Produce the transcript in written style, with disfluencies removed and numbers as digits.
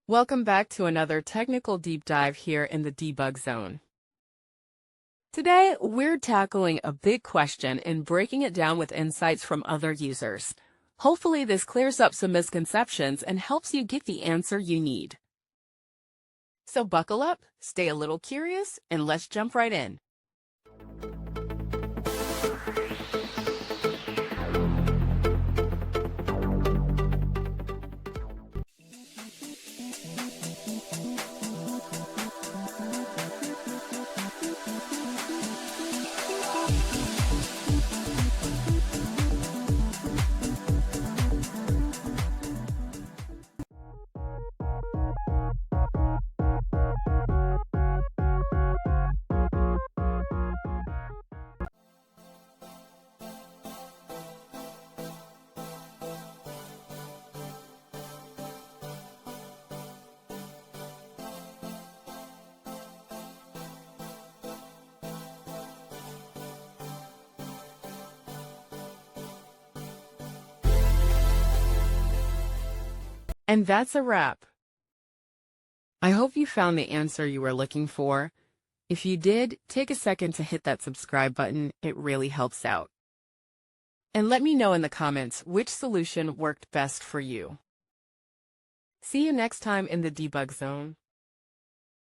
Welcome back to another technical deep dive here in the debug zone. Today, we're tackling a big question and breaking it down with insights from other users. Hopefully, this clears up some misconceptions and helps you get the answer you need. So buckle up, stay a little curious, and let's jump right in. And that's a wrap. I hope you found the answer you were looking for. If you did, take a second to hit that subscribe button. It really helps out. And let me know in the comments which solution worked best for you. See you next time in the debug zone.